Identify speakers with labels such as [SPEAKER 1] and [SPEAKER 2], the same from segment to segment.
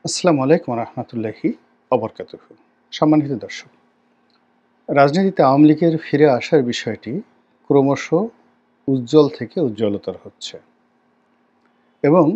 [SPEAKER 1] আসসালামু আলাইকুম রহমতুল্লাহি অবরকাতুহু। সম্মানিত দর্শক, রাজনীতিতে আওয়ামী লীগের ফিরে আসার বিষয়টি ক্রমশ উজ্জ্বল থেকে উজ্জ্বলতর হচ্ছে এবং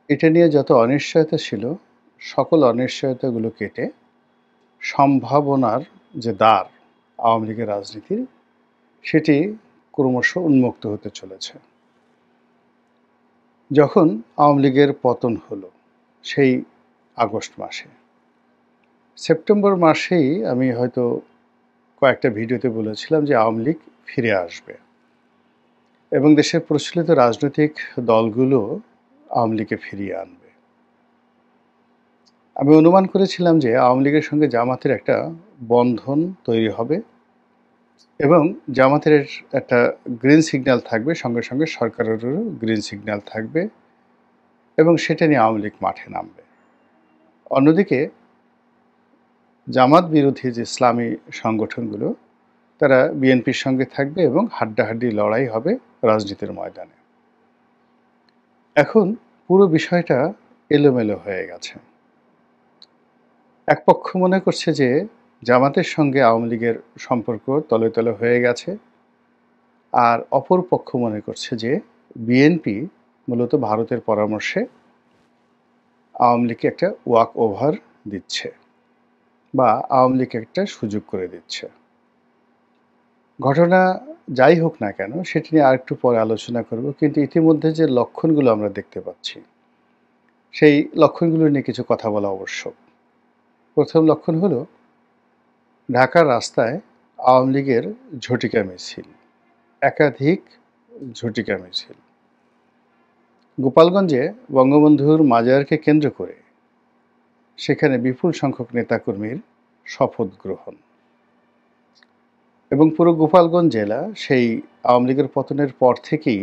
[SPEAKER 1] এটা নিয়ে যত অনিশ্চয়তা ছিল সকল অনিশ্চয়তাগুলো কেটে সম্ভাবনার যে দ্বার আওয়ামী লীগের রাজনীতির সেটি ক্রমশ উন্মুক্ত হতে চলেছে। যখন আওয়ামী লীগের পতন হলো সেই আগস্ট মাসে, সেপ্টেম্বর মাসেই আমি হয়তো কয়েকটা ভিডিওতে বলেছিলাম যে আওয়ামী লীগ ফিরে আসবে এবং দেশের প্রচলিত রাজনৈতিক দলগুলো আওয়ামী লীগকে ফিরিয়ে আনবে। আমি অনুমান করেছিলাম যে আওয়ামী লীগের সঙ্গে জামাতের একটা বন্ধন তৈরি হবে এবং জামাতের একটা গ্রিন সিগন্যাল থাকবে, সঙ্গে সঙ্গে সরকারেরও গ্রিন সিগন্যাল থাকবে এবং সেটা নিয়ে আওয়ামী লীগ মাঠে নামবে। অন্যদিকে জামাত বিরোধী যে ইসলামী সংগঠনগুলো তারা বিএনপির সঙ্গে থাকবে এবং হাড্ডাহাড্ডি লড়াই হবে রাজনীতির ময়দানে। এখন পুরো বিষয়টা এলোমেলো হয়ে গেছে। এক পক্ষ মনে করছে যে জামাতের সঙ্গে আওয়ামী লীগের সম্পর্ক তলে তলে হয়ে গেছে, আর অপর পক্ষ মনে করছে যে বিএনপি মূলত ভারতের পরামর্শে আওয়ামী লীগকে একটা ওয়াক ওভার দিচ্ছে বা আওয়ামী লীগকে একটা সুযোগ করে দিচ্ছে। ঘটনা যাই হোক না কেন সেটি নিয়ে আরেকটু পরে আলোচনা করব, কিন্তু ইতিমধ্যে যে লক্ষণগুলো আমরা দেখতে পাচ্ছি সেই লক্ষণগুলো নিয়ে কিছু কথা বলা আবশ্যক। প্রথম লক্ষণ হলো ঢাকার রাস্তায় আওয়ামী লীগের ঝটিকা মিছিল, একাধিক ঝটিকা মিছিল। গোপালগঞ্জে বঙ্গবন্ধুর মাজারকে কেন্দ্র করে সেখানে বিপুল সংখ্যক নেতাকর্মীর শপথ গ্রহণ এবং পুরো গোপালগঞ্জ জেলা সেই আওয়ামী লীগের পতনের পর থেকেই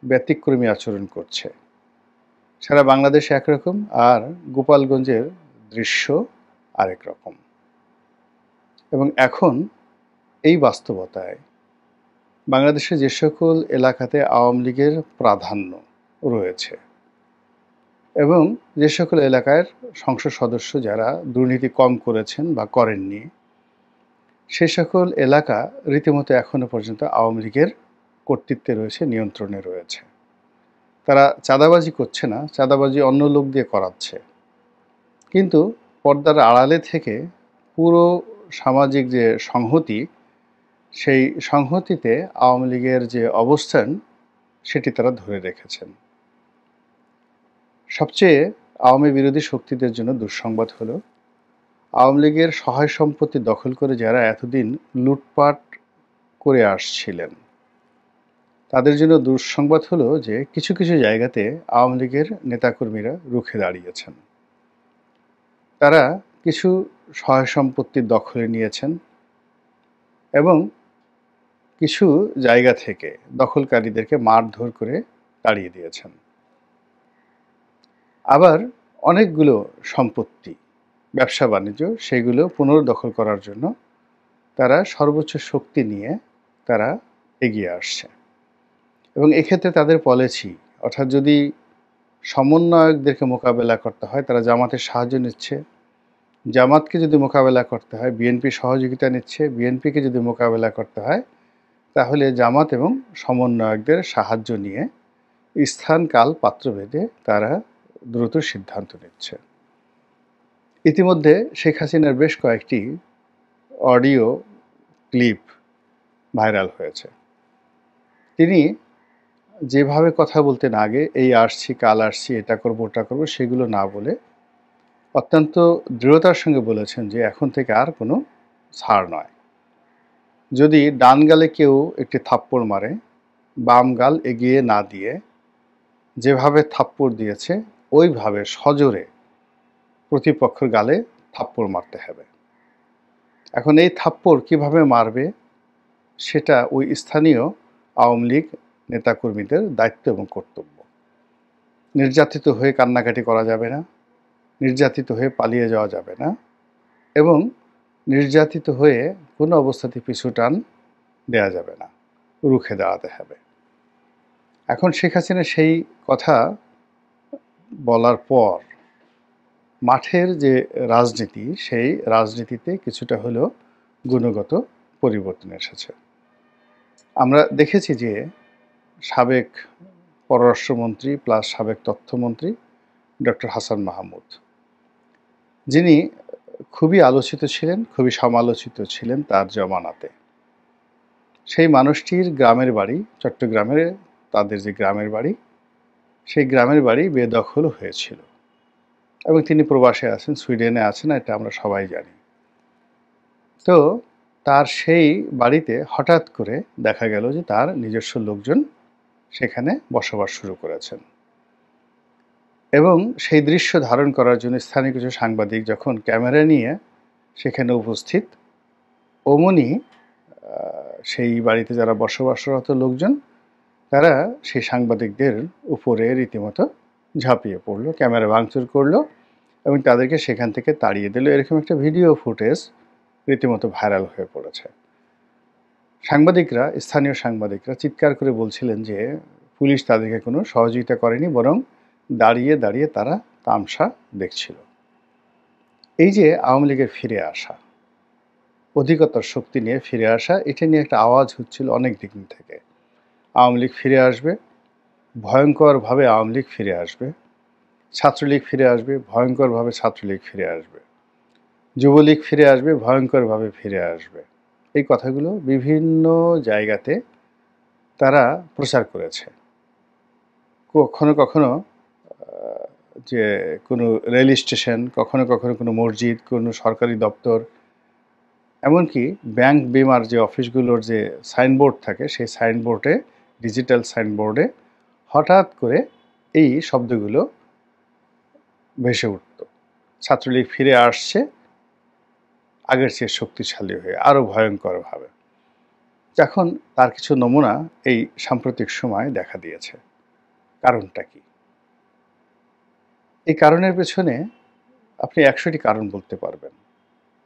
[SPEAKER 1] ব্যতিক্রমী আচরণ করছে। সারা বাংলাদেশে একরকম আর গোপালগঞ্জের দৃশ্য আরেক রকম। এবং এখন এই বাস্তবতায় বাংলাদেশে যে সকল এলাকাতে আওয়ামী লীগের প্রাধান্য রয়েছে এবং যে সকল এলাকার সংসদ সদস্য যারা দুর্নীতি কম করেছেন বা করেননি, সে সকল এলাকা রীতিমতো এখনো পর্যন্ত আওয়ামী লীগের কর্তৃত্বে রয়েছে, নিয়ন্ত্রণে রয়েছে। তারা চাঁদাবাজি করছে না, চাঁদাবাজি অন্য লোক দিয়ে করাচ্ছে, কিন্তু পর্দার আড়ালে থেকে পুরো সামাজিক যে সংহতি, সেই সংহতিতে আওয়ামী লীগের যে অবস্থান সেটি তারা ধরে রেখেছেন। সবচেয়ে আওয়ামী বিরোধী শক্তিদের জন্য দুঃসংবাদ হলো আওয়ামী লীগের সহায় সম্পত্তি দখল করে যারা এতদিন লুটপাট করে আসছিলেন তাদের জন্য দুঃসংবাদ হলো যে কিছু কিছু জায়গাতে আওয়ামী লীগের নেতাকর্মীরা রুখে দাঁড়িয়েছেন। তারা কিছু সহায় সম্পত্তি দখলে নিয়েছেন এবং কিছু জায়গা থেকে দখলকারীদেরকে মারধর করে তাড়িয়ে দিয়েছেন। আবার অনেকগুলো সম্পত্তি, ব্যবসা বাণিজ্য, সেগুলো পুনর্দখল করার জন্য তারা সর্বোচ্চ শক্তি নিয়ে তারা এগিয়ে আসছে এবং এক্ষেত্রে তাদের পলিসি, অর্থাৎ যদি সমন্বয়কদেরকে মোকাবেলা করতে হয় তারা জামাতের সাহায্য নিচ্ছে, জামাতকে যদি মোকাবেলা করতে হয় বিএনপি সহযোগিতা নিচ্ছে, বিএনপিকে যদি মোকাবেলা করতে হয় তাহলে জামাত এবং সমন্বয়কদের সাহায্য নিয়ে স্থান কাল পাত্রভেদে তারা দ্রুত সিদ্ধান্ত নিচ্ছে। ইতিমধ্যে শেখ হাসিনার বেশ কয়েকটি অডিও ক্লিপ ভাইরাল হয়েছে। তিনি যেভাবে কথা বলতেন আগে, এই আসছি কাল আসছি এটা করবো ওটা করবো, সেগুলো না বলে অত্যন্ত দৃঢ়তার সঙ্গে বলেছেন যে এখন থেকে আর কোনো ছাড় নয়। যদি ডান গালে কেউ একটি থাপ্পড় মারে, বাম গাল এগিয়ে না দিয়ে যেভাবে থাপ্পড় দিয়েছে ওইভাবে সজোরে প্রতিপক্ষের গালে থাপ্পড় মারতে হবে। এখন এই থাপ্পড় কিভাবে মারবে সেটা ওই স্থানীয় আওয়ামী লীগ নেতাকর্মীদের দায়িত্ব এবং কর্তব্য। নির্যাতিত হয়ে কান্নাকাটি করা যাবে না, নির্যাতিত হয়ে পালিয়ে যাওয়া যাবে না এবং নির্যাতিত হয়ে কোনো অবস্থাতে পিছু টান দেওয়া যাবে না, রুখে দাঁড়াতে হবে। এখন শেখ হাসিনা সেই কথা বলার পর মাঠের যে রাজনীতি, সেই রাজনীতিতে কিছুটা হলেও গুণগত পরিবর্তন এসেছে। আমরা দেখেছি যে সাবেক পররাষ্ট্রমন্ত্রী প্লাস সাবেক তথ্যমন্ত্রী ডক্টর হাসান মাহমুদ, যিনি খুবই আলোচিত ছিলেন, খুবই সমালোচিত ছিলেন তার জমানাতে। সেই মানুষটির গ্রামের বাড়ি চট্টগ্রামের, তাদের যে গ্রামের বাড়ি, সেই গ্রামের বাড়ি বেদখল হয়েছিল এবং তিনি প্রবাসে আছেন, সুইডেনে আছেন, এটা আমরা সবাই জানি। তো তার সেই বাড়িতে হঠাৎ করে দেখা গেল যে তার নিজস্ব লোকজন সেখানে বসবাস শুরু করেছেন এবং সেই দৃশ্য ধারণ করার জন্য স্থানীয় কিছু সাংবাদিক যখন ক্যামেরা নিয়ে সেখানে উপস্থিত, অমনি সেই বাড়িতে যারা বসবাসরত লোকজন তারা সেই সাংবাদিকদের উপরে রীতিমতো ঝাঁপিয়ে পড়লো, ক্যামেরা ভাঙচুর করলো এবং তাদেরকে সেখান থেকে তাড়িয়ে দিল। এরকম একটা ভিডিও ফুটেজ রীতিমতো ভাইরাল হয়ে পড়েছে। সাংবাদিকরা, স্থানীয় সাংবাদিকরা চিৎকার করে বলছিলেন যে পুলিশ তাদেরকে কোনো সহযোগিতা করেনি, বরং দাঁড়িয়ে দাঁড়িয়ে তারা তামাশা দেখছিল। এই যে আওয়ামী লীগের ফিরে আসা, অধিকতর শক্তি নিয়ে ফিরে আসা, এটা নিয়ে একটা আওয়াজ হচ্ছিল অনেক দিক থেকে। আওয়ামী লীগ ফিরে আসবে, ভয়ঙ্করভাবে আওয়ামী লীগ ফিরে আসবে, ছাত্রলীগ ফিরে আসবে, ভয়ঙ্করভাবে ছাত্রলীগ ফিরে আসবে, যুবলীগ ফিরে আসবে, ভয়ঙ্করভাবে ফিরে আসবে। এই কথাগুলো বিভিন্ন জায়গাতে তারা প্রচার করেছে। কখনো কখনো যে কোনো রেল স্টেশন, কখনো কখনো কোনো মসজিদ, কোনো সরকারি দপ্তর, এমনকি ব্যাংক বিমার যে অফিসগুলোর যে সাইনবোর্ড থাকে, সেই সাইনবোর্ডে, ডিজিটাল সাইনবোর্ডে হঠাৎ করে এই শব্দগুলো ভেসে উঠত। ছাত্রলীগ ফিরে আসছে আগের চেয়ে শক্তিশালী হয়ে, আরও ভয়ঙ্করভাবে। এখন তার কিছু নমুনা এই সাম্প্রতিক সময় দেখা দিয়েছে। কারণটা কি? এই কারণের পেছনে আপনি ১০০টি কারণ বলতে পারবেন।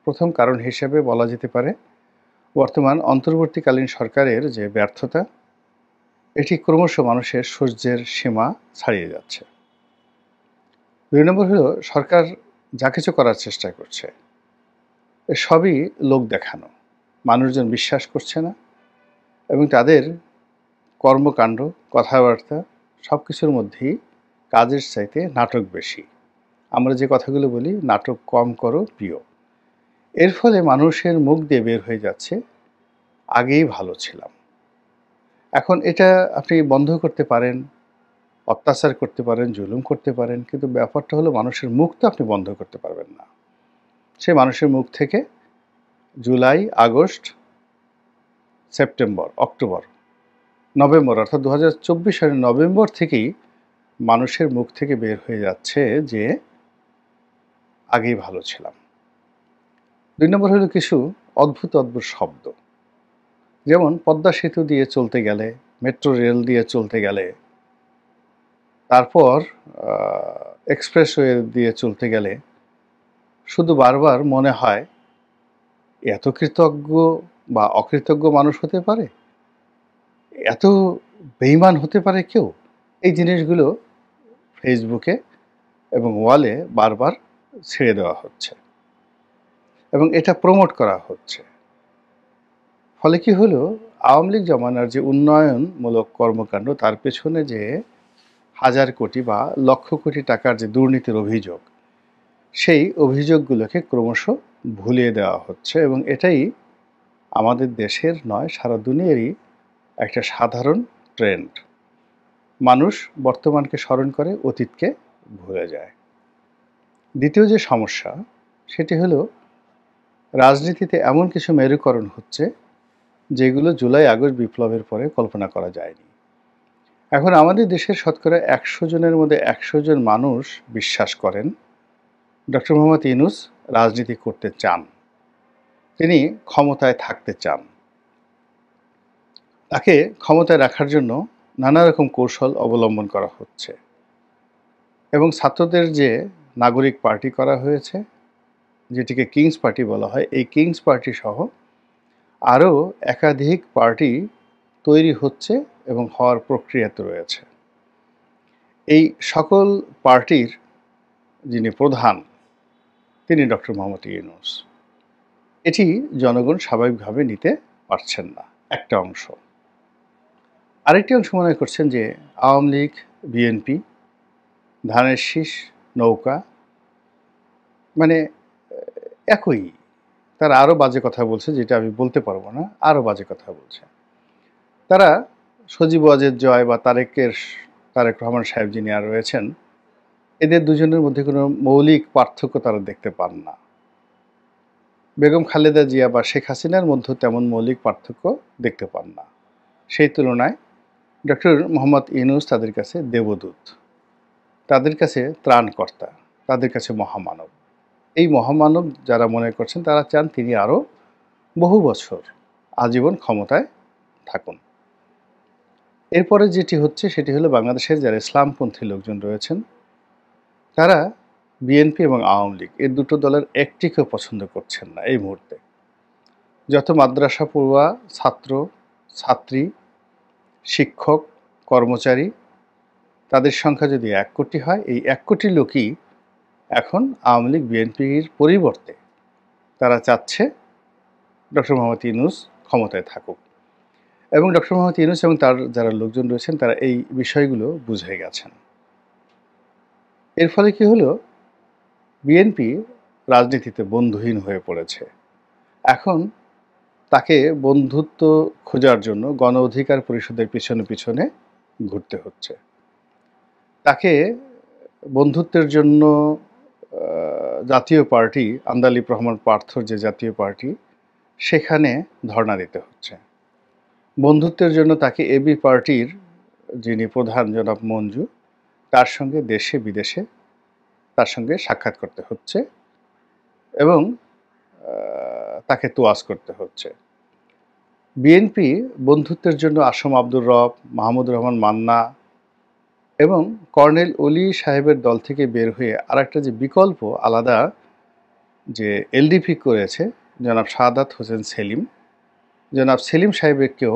[SPEAKER 1] প্রথম কারণ হিসেবে বলা যেতে পারে বর্তমান অন্তর্বর্তীকালীন সরকারের যে ব্যর্থতা, এটি ক্রমশ মানুষের সহ্যের সীমা ছাড়িয়ে যাচ্ছে। ২ নম্বর হলো সরকার যা কিছু করার চেষ্টা করছে সবই লোক দেখানো, মানুষজন বিশ্বাস করছে না এবং তাদের কর্মকাণ্ড, কথাবার্তা সব কিছুর মধ্যেই কাজের চাইতে নাটক বেশি। আমরা যে কথাগুলো বলি, নাটক কম করো প্রিয়। এর ফলে মানুষের মুখ দিয়ে বের হয়ে যাচ্ছে আগেই ভালো ছিলাম। এখন এটা আপনি বন্ধ করতে পারেন, অত্যাচার করতে পারেন, জুলুম করতে পারেন, কিন্তু ব্যাপারটা হলো মানুষের মুখ তো আপনি বন্ধ করতে পারবেন না। সেই মানুষের মুখ থেকে July, August, September, October, November, অর্থাৎ ২০২৪ সালের নভেম্বর থেকেই মানুষের মুখ থেকে বের হয়ে যাচ্ছে যে আগেই ভালো ছিলাম। ২ নম্বর হলো কিছু অদ্ভুত অদ্ভুত শব্দ, যেমন পদ্মা সেতু দিয়ে চলতে গেলে, মেট্রো রেল দিয়ে চলতে গেলে, তারপর এক্সপ্রেসওয়ে দিয়ে চলতে গেলে শুধু বারবার মনে হয় এত কৃতজ্ঞ বা অকৃতজ্ঞ মানুষ হতে পারে, এত বেঈমান হতে পারে কেউ। এই জিনিসগুলো ফেসবুকে এবং ওয়ালে বারবার ছেড়ে দেওয়া হচ্ছে এবং এটা প্রমোট করা হচ্ছে। ফলে কি হলো, আওয়ামী লীগ জমানার যে উন্নয়নমূলক কর্মকাণ্ড, তার পেছনে যে হাজার কোটি বা লক্ষ কোটি টাকার যে দুর্নীতির অভিযোগ, সেই অভিযোগগুলোকে ক্রমশ ভুলিয়ে দেওয়া হচ্ছে এবং এটাই আমাদের দেশের নয়, সারা দুনিয়ারই একটা সাধারণ ট্রেন্ড। মানুষ বর্তমানকে স্মরণ করে, অতীতকে ভুলে যায়। দ্বিতীয় যে সমস্যা, সেটি হলো রাজনীতিতে এমন কিছু মেরুকরণ হচ্ছে যেগুলো জুলাই আগস্ট বিপ্লবের পরে কল্পনা করা যায়নি। এখন আমাদের দেশের শতকরা ১০০ জনের মধ্যে ১০০ জন মানুষ বিশ্বাস করেন ডক্টর মোহাম্মদ ইউনূস রাজনীতি করতে চান, তিনি ক্ষমতায় থাকতে চান। তাকে ক্ষমতায় রাখার জন্য নানা রকম কৌশল অবলম্বন করা হচ্ছে এবং ছাত্রদের যে নাগরিক পার্টি করা হয়েছে, যেটিকে কিংস পার্টি বলা হয়, এই কিংস পার্টি সহ আরও একাধিক পার্টি তৈরি হচ্ছে এবং হওয়ার প্রক্রিয়াতে রয়েছে। এই সকল পার্টির যিনি প্রধান, তিনি ডক্টর মোহাম্মদ ইউনূস। এটি জনগণ স্বাভাবিকভাবে নিতে পারছেন না একটা অংশ। আরেকটি অংশ মনে করছেন যে আওয়ামী লীগ, বিএনপি, ধানের শীষ, নৌকা মানে একই। তারা আরও বাজে কথা বলছে, যেটা আমি বলতে পারবো না, আরও বাজে কথা বলছে। তারা সজীব ওয়াজেদ জয় বা তারেক রহমান সাহেব যিনি আর রয়েছেন, এদের দুজনের মধ্যে কোনো মৌলিক পার্থক্য তারা দেখতে পান না। বেগম খালেদা জিয়া বা শেখ হাসিনার মধ্যে তেমন মৌলিক পার্থক্য দেখতে পান না। সেই তুলনায় ডক্টর মোহাম্মদ ইউনূস তাদের কাছে দেবদূত, তাদের কাছে ত্রাণকর্তা, তাদের কাছে মহামানব। এই মহামানব যারা মনে করছেন তারা চান তিনি আরও বহু বছর আজীবন ক্ষমতায় থাকুন। এরপরে যেটি হচ্ছে সেটি হলো বাংলাদেশের যারা ইসলামপন্থী লোকজন রয়েছেন তারা বিএনপি এবং আওয়ামী লীগ এই দুটো দলের একটিকেও পছন্দ করছেন না এই মুহূর্তে। যত মাদ্রাসা পড়ুয়া, ছাত্র, ছাত্রী, শিক্ষক, কর্মচারী তাদের সংখ্যা যদি ১ কোটি হয়, এই ১ কোটি লোকই এখন আওয়ামী লীগ বিএনপির পরিবর্তে তারা চাচ্ছে ডক্টর মোহাম্মদ ইউনূস ক্ষমতায় থাকুক। এবং ডক্টর মোহাম্মদ ইউনূস এবং তার যারা লোকজন রয়েছেন তারা এই বিষয়গুলো বুঝে গেছেন। এর ফলে কি হলো, বিএনপি রাজনীতিতে বন্ধুহীন হয়ে পড়েছে। এখন তাকে বন্ধুত্ব খোঁজার জন্য গণ অধিকার পরিষদের পিছনে পিছনে ঘুরতে হচ্ছে। তাকে বন্ধুত্বের জন্য জাতীয় পার্টি, আন্দালিব রহমান পার্থর যে জাতীয় পার্টি, সেখানে ধর্ণা দিতে হচ্ছে। বন্ধুত্বের জন্য তাকে এবি পার্টির যিনি প্রধান জনাব মঞ্জু, তার সঙ্গে দেশে বিদেশে তার সঙ্গে সাক্ষাৎ করতে হচ্ছে এবং তাকে তোয়াজ করতে হচ্ছে। বিএনপি বন্ধুত্বের জন্য আসম আব্দুর রব, মাহমুদুর রহমান মান্না এবং কর্নেল অলি সাহেবের দল থেকে বের হয়ে আরেকটা যে বিকল্প আলাদা যে এলডিপি করেছে জনাব সাদাত হোসেন সেলিম, জনাব সেলিম সাহেবকেও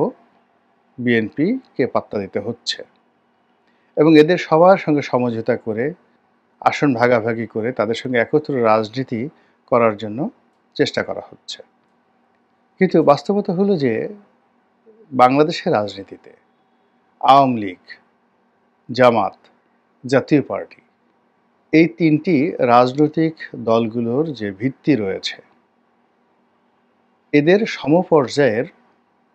[SPEAKER 1] বিএনপিকে পাত্তা দিতে হচ্ছে এবং এদের সবার সঙ্গে সমঝোতা করে আসন ভাগাভাগি করে তাদের সঙ্গে একত্র রাজনীতি করার জন্য চেষ্টা করা হচ্ছে। কিন্তু বাস্তবতা হলো যে বাংলাদেশের রাজনীতিতে আওয়ামী লীগ, জামাত, জাতীয় পার্টি এই তিনটি রাজনৈতিক দলগুলোর যে ভিত্তি রয়েছে, এদের সমপর্যায়ের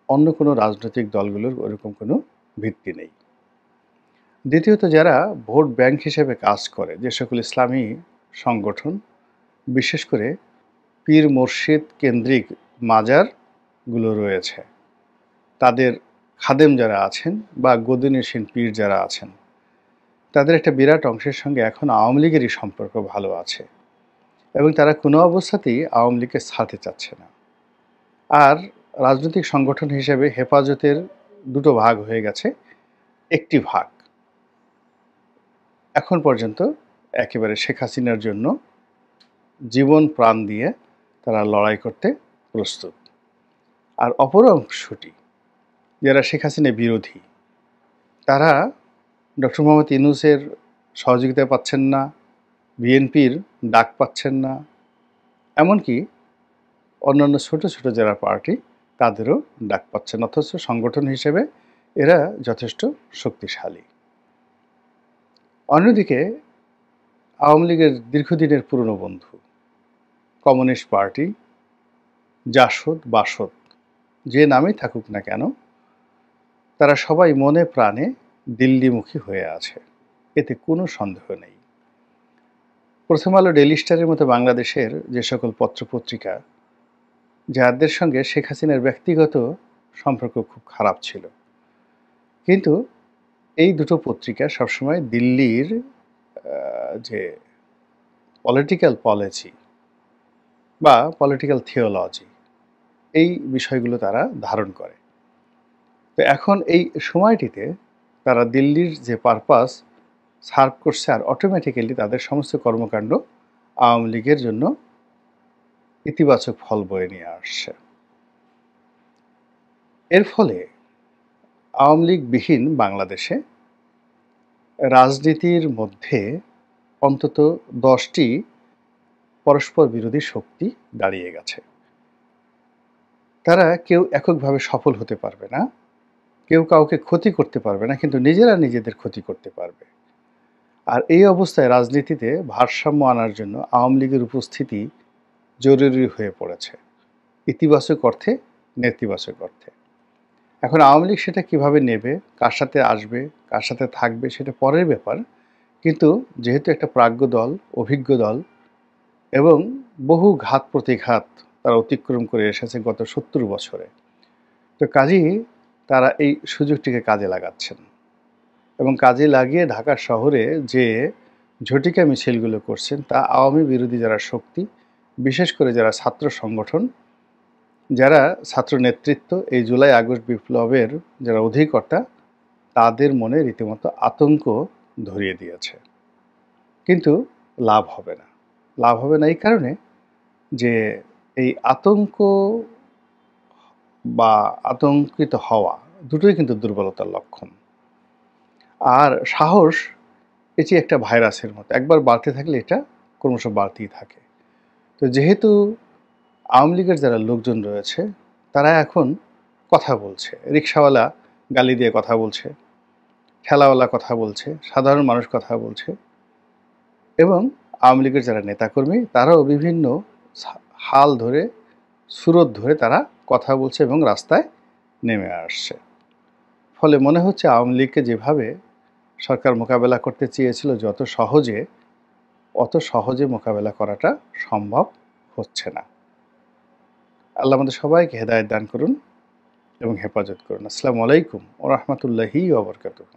[SPEAKER 1] অন্য কোনো রাজনৈতিক দলগুলোর ওরকম কোনো ভিত্তি নেই। দ্বিতীয়ত, যারা ভোট ব্যাংক হিসেবে কাজ করে, যে সকল ইসলামী সংগঠন, বিশেষ করে পীর মুর্শিদ কেন্দ্রিক মাজারগুলো রয়েছে, তাদের খাদেম যারা আছেন বা গদিনশীন পীর যারা আছেন, তাদের একটা বিরাট অংশের সঙ্গে এখন আওয়ামী লীগেরই সম্পর্ক ভালো আছে এবং তারা কোনো অবস্থাতেই আওয়ামী লীগকে ছাড়তে চাচ্ছে না। আর রাজনৈতিক সংগঠন হিসেবে হেফাজতের দুটো ভাগ হয়ে গেছে, একটি ভাগ এখন পর্যন্ত একেবারে শেখ হাসিনার জন্য জীবন প্রাণ দিয়ে তারা লড়াই করতে প্রস্তুত। আর অপর অংশটি যারা শেখ হাসিনা বিরোধী, তারা ডক্টর মোহাম্মদ ইউনূসের সহযোগিতা পাচ্ছেন না, বিএনপির ডাক পাচ্ছেন না, এমনকি অন্যান্য ছোট ছোট যারা পার্টি তাদেরও ডাক পাচ্ছেন, অথচ সংগঠন হিসেবে এরা যথেষ্ট শক্তিশালী। অন্যদিকে আওয়ামী লীগের দীর্ঘদিনের পুরনো বন্ধু কমিউনিস্ট পার্টি, জাসদ, বাসদ, যে নামেই থাকুক না কেন, তারা সবাই মনে প্রাণে দিল্লিমুখী হয়ে আছে, এতে কোনো সন্দেহ নেই। প্রথম আলো, ডেইলি স্টারের মতো বাংলাদেশের যে সকল পত্রপত্রিকা, যাদের সঙ্গে শেখ হাসিনার ব্যক্তিগত সম্পর্ক খুব খারাপ ছিল, কিন্তু এই দুটো পত্রিকা সবসময় দিল্লির যে পলিটিক্যাল পলিসি বা পলিটিক্যাল থিওলজি, এই বিষয়গুলো তারা ধারণ করে। তো এখন এই সময়টিতে তারা দিল্লির যে পারপাস সার্ভ করছে, আর অটোমেটিক্যালি তাদের সমস্ত কর্মকাণ্ড আওয়ামী লীগের জন্য ইতিবাচক ফল বয়ে নিয়ে আসছে। এর ফলে আওয়ামী লীগবিহীন বাংলাদেশে রাজনীতির মধ্যে অন্তত 10টি পরস্পর বিরোধী শক্তি দাঁড়িয়ে গেছে। তারা কেউ এককভাবে সফল হতে পারবে না, কেউ কাউকে ক্ষতি করতে পারবে না, কিন্তু নিজেরা নিজেদের ক্ষতি করতে পারবে। আর এই অবস্থায় রাজনীতিতে ভারসাম্য আনার জন্য আওয়ামী লীগের উপস্থিতি জরুরি হয়ে পড়েছে, ইতিবাচক অর্থে, নেতিবাচক অর্থে। এখন আওয়ামী লীগ সেটা কিভাবে নেবে, কার সাথে আসবে, কার সাথে থাকবে, সেটা পরের ব্যাপার। কিন্তু যেহেতু একটা প্রাজ্ঞ দল, অভিজ্ঞ দল এবং বহু ঘাত প্রতিঘাত তারা অতিক্রম করে এসেছে গত ৭০ বছরে, তো কাজেই তারা এই সুযোগটিকে কাজে লাগাচ্ছেন এবং কাজে লাগিয়ে ঢাকা শহরে যে ঝটিকা মিছিলগুলো করছেন তা আওয়ামী বিরোধী যারা শক্তি, বিশেষ করে যারা ছাত্র সংগঠন, যারা ছাত্র নেতৃত্ব, এই জুলাই আগস্ট বিপ্লবের যারা অধিকর্তা, তাদের মনে রীতিমতো আতঙ্ক ধরিয়ে দিয়েছে। কিন্তু লাভ হবে না। লাভ হবে না এই কারণে যে এই আতঙ্ক বা আতঙ্কিত হওয়া দুটোই কিন্তু দুর্বলতার লক্ষণ। আর সাহস এটি একটা ভাইরাসের মতো, একবার বাড়তে থাকলে এটা ক্রমশ বাড়তেই থাকে। তো যেহেতু আওয়ামী লীগের যারা লোকজন রয়েছে তারা এখন কথা বলছে, রিকশাওয়ালা গালি দিয়ে কথা বলছে, ঠেলাওয়ালা কথা বলছে, সাধারণ মানুষ কথা বলছে এবং আওয়ামী লীগের যারা নেতাকর্মী তারাও বিভিন্ন হাল ধরে, সুরত ধরে তারা কথা বলছে এবং রাস্তায় নেমে আসছে। ফলে মনে হচ্ছে আওয়ামী লীগকে যেভাবে সরকার মোকাবেলা করতে চেয়েছিল অত সহজে মোকাবেলা করাটা সম্ভব হচ্ছে না। আল্লাহ আমাদের সবাইকে হেদায়েত দান করুন এবং হেফাজত করুন। আসসালামু আলাইকুম ওয়া রাহমাতুল্লাহি ওয়া বারাকাতুহু।